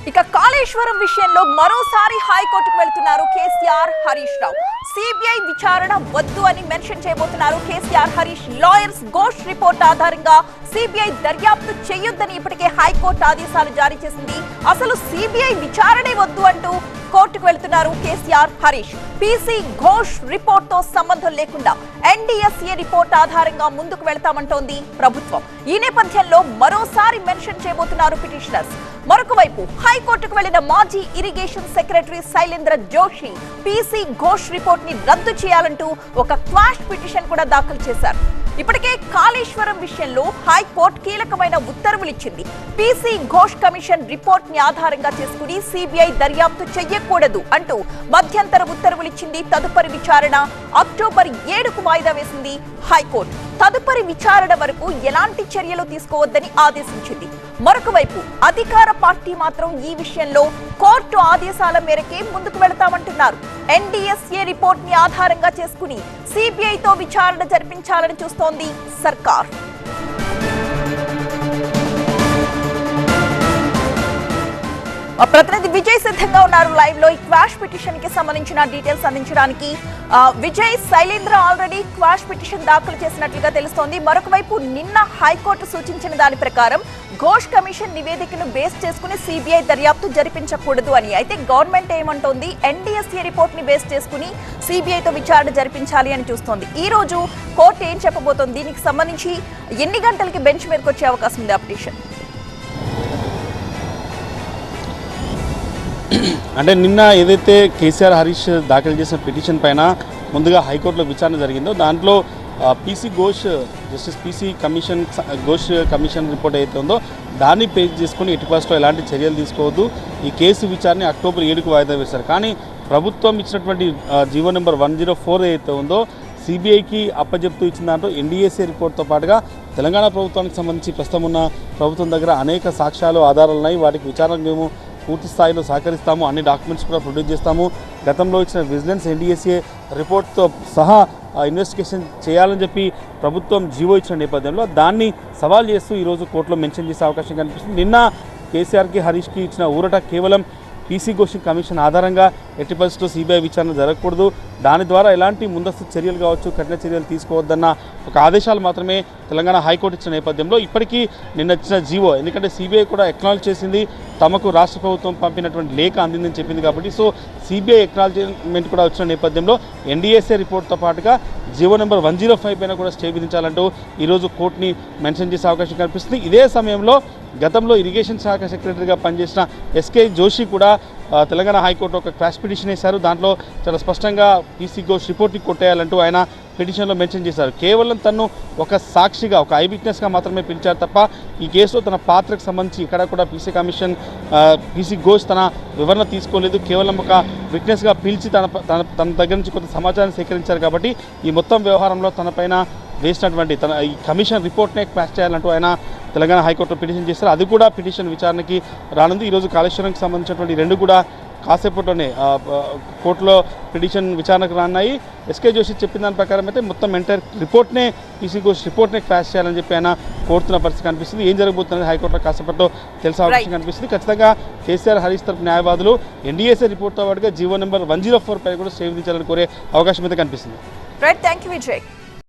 ఇక కాళేశ్వరం విషయంలో మరోసారి హైకోర్టుకు వెళ్తున్నారు కేసీఆర్ హరీష్ రావు. సిబిఐ విచారణ వద్దు అని మెన్షన్ చేయబోతున్నారు కేసీఆర్ హరీష్. లాయర్స్ ఘోష్ రిపోర్ట్ ఆధారంగా సిబిఐ దర్యాప్తు చేయొద్దని ఇప్పటికే హైకోర్టు ఆదేశాలు జారీ చేసింది. అసలు సిబిఐ విచారణే వద్దు అంటూ కోర్టుకు వెళ్తున్నారు కేసీఆర్ హరీష్. పీసీ ఘోష్ రిపోర్ట్ తో సంబంధం లేకుండా ఎన్డీఎస్ఏ రిపోర్ట్ ఆధారంగా ముందుకు వెళ్తామంటోంది ప్రభుత్వం. ఈ నేపథ్యంలో మరోసారి మెన్షన్ చేయబోతున్నారు పిటిషనర్స్. మరొక వైపు హైకోర్టుకు వెళ్లిన మాజీ irrigation secretary Shailendra Joshi PC Ghosh report ని రద్దు చేయాలంటూ ఒక క్వాష్ పిటిషన్ కూడా దాఖలు చేశారు. ఇప్పటికే కాళేశ్వరం విషయంలో హైకోర్టు కీలకమైన ఉత్తర్వులు ఇచ్చింది. పీసీ ఘోష్ కమిషన్ రిపోర్ట్ ని ఆధారంగా చేసుకుని సిబిఐ దర్యాప్తు చెయ్యకూడదు అంటూ మధ్యంతర ఉత్తర్వులు ఇచ్చింది. తదుపరి విచారణ అక్టోబర్ 7కు వాయిదా వేసింది హైకోర్టు. తదుపరి విచారణ వరకు ఎలాంటి చర్యలు తీసుకోవద్దని ఆదేశించింది. మరొక వైపు అధికార పార్టీ మాత్రం ఈ విషయంలో కోర్టు ఆదేశాల మేరకే ముందుకు వెళతామంటున్నారు. ఎన్డీఎస్ఏ రిపోర్ట్ ని ఆధారంగా చేసుకుని సిబిఐతో విచారణ జరిపించాలని చూస్తోంది సర్కార్. ప్రతినిధి విజయ్ సిద్ధంగా ఉన్నారు లైవ్ లో. ఈ క్వాష్ పిటిషన్ కి సంబంధించిన డీటెయిల్స్ అందించడానికి. Vijay, Shailendra already quash petition దాఖలు చేసినట్లుగా తెలుస్తోంది. మరొక వైపు నిన్న హైకోర్టు సూచించిన దాని ప్రకారం ఘోష్ కమిషన్ నివేదికను బేస్ చేసుకుని సిబిఐ దర్యాప్తు జరిపించకూడదు అని. అయితే గవర్నమెంట్ ఏమంటోంది, ఎన్డీఎస్ఏ రిపోర్ట్ ని బేస్ చేసుకుని సిబిఐతో విచారణ జరిపించాలి అని చూస్తోంది. ఈ రోజు కోర్టు ఏం చెప్పబోతోంది? దీనికి సంబంధించి ఎన్ని గంటలకి బెంచ్ మీదకి వచ్చే అవకాశం ఉంది ఆ పిటిషన్? అంటే నిన్న ఏదైతే కేసీఆర్ హరీష్ దాఖలు చేసిన పిటిషన్ పైన ముందుగా హైకోర్టులో విచారణ జరిగిందో దాంట్లో PC Ghosh justice PC commission Ghosh commission report ఏదైతే ఉందో దాన్ని పేజ్ చేసుకుని ఎట్టి పరిస్థితుల్లో ఎలాంటి చర్యలు తీసుకోవద్దు, ఈ కేసు విచారణ అక్టోబర్ 7కు వాయిదా వేశారు. కానీ ప్రభుత్వం ఇచ్చినటువంటి జీవో నెంబర్ 104 ఏదైతే ఉందో సిబిఐకి అప్పజెప్తూ ఇచ్చిన దాంట్లో ఎన్డీఎస్ఏ రిపోర్ట్తో పాటుగా తెలంగాణ ప్రభుత్వానికి సంబంధించి ప్రస్తుతం ఉన్న ప్రభుత్వం దగ్గర అనేక సాక్ష్యాలు ఆధారాలు ఉన్నాయి, వాటికి విచారణకు మేము పూర్తి స్థాయిలో సహకరిస్తాము, అన్ని డాక్యుమెంట్స్ కూడా ప్రొడ్యూస్ చేస్తాము, గతంలో ఇచ్చిన విజిలెన్స్ ఎన్డీఎస్ఏ రిపోర్ట్తో సహా ఇన్వెస్టిగేషన్ చేయాలని చెప్పి ప్రభుత్వం జీవో ఇచ్చిన నేపథ్యంలో దాన్ని సవాల్ చేస్తూ ఈరోజు కోర్టులో మెన్షన్ చేసే అవకాశం కనిపిస్తుంది. నిన్న కేసీఆర్కి హరీష్కి ఇచ్చిన ఊరట కేవలం పీసీ ఘోష్ కమిషన్ ఆధారంగా ఎట్టి పరిస్థితుల్లో సిబిఐ విచారణ జరగకూడదు, దాని ద్వారా ఎలాంటి ముందస్తు చర్యలు కావచ్చు, కఠిన చర్యలు తీసుకోవద్దన్న ఒక ఆదేశాలు మాత్రమే తెలంగాణ హైకోర్టు ఇచ్చిన నేపథ్యంలో ఇప్పటికీ నిన్న ఇచ్చిన జీవో, ఎందుకంటే సిబిఐ కూడా ఎక్నాలజ్ చేసింది, తమకు రాష్ట్ర ప్రభుత్వం పంపినటువంటి లేఖ అందిందని చెప్పింది కాబట్టి సో సిబిఐ ఎక్నాలజ్మెంట్ కూడా వచ్చిన నేపథ్యంలో ఎన్డీఎస్ఏ రిపోర్ట్తో పాటుగా జీవో నెంబర్ 105 పైన కూడా స్టే విధించాలంటూ ఈరోజు కోర్టుని మెన్షన్ చేసే అవకాశం కనిపిస్తుంది. ఇదే సమయంలో గతంలో ఇరిగేషన్ శాఖ సెక్రటరీగా పనిచేసిన ఎస్కే జోషి కూడా తెలంగాణ హైకోర్టు ఒక క్వాష్ పిటిషన్ వేశారు. దాంట్లో చాలా స్పష్టంగా పీసీ ఘోష్ రిపోర్ట్ని కొట్టేయాలంటూ ఆయన పిటిషన్లో మెన్షన్ చేశారు. కేవలం తను ఒక సాక్షిగా, ఒక ఐ విట్నెస్గా మాత్రమే పిలిచారు తప్ప ఈ కేసులో తన పాత్రకు సంబంధించి ఇక్కడ కూడా పీసీ ఘోష్ తన వివరణ తీసుకోలేదు. కేవలం ఒక విట్నెస్గా పిలిచి తన దగ్గర నుంచి కొంత సమాచారం సేకరించారు కాబట్టి ఈ మొత్తం వ్యవహారంలో తనపైన వేసినటువంటి ఈ కమిషన్ రిపోర్ట్నే క్వాష్ చేయాలంటూ ఆయన తెలంగాణ హైకోర్టులో పిటిషన్ చేస్తారు. అది కూడా పిటిషన్ విచారణకి రానుంది. ఈరోజు కాళేశ్వరంకి సంబంధించినటువంటి రెండు కూడా కాసేపట్లోనే కోర్టులో పిటిషన్ విచారణకు రానున్నాయి. ఎస్కే జోషి చెప్పిన దాని ప్రకారం అయితే మొత్తం ఎంటైర్ రిపోర్ట్నే పీసీ ఘోష్ రిపోర్ట్నే క్వాష్ చేయాలని చెప్పి ఆయన కోరుతున్న పరిస్థితి కనిపిస్తుంది. ఏం జరగబోతున్నది హైకోర్టులో కాసేపట్లో తెలిసే అవకాశం కనిపిస్తుంది. ఖచ్చితంగా కేసీఆర్ హరీష్ తరపు న్యాయవాదులు ఎన్డీఎస్ఏ రిపోర్ట్తో పాటుగా జీవో నెంబర్ 104 పై కూడా స్టే విధించాలని కోరే అవకాశం అయితే కనిపిస్తుంది. Right, thank you Vijay.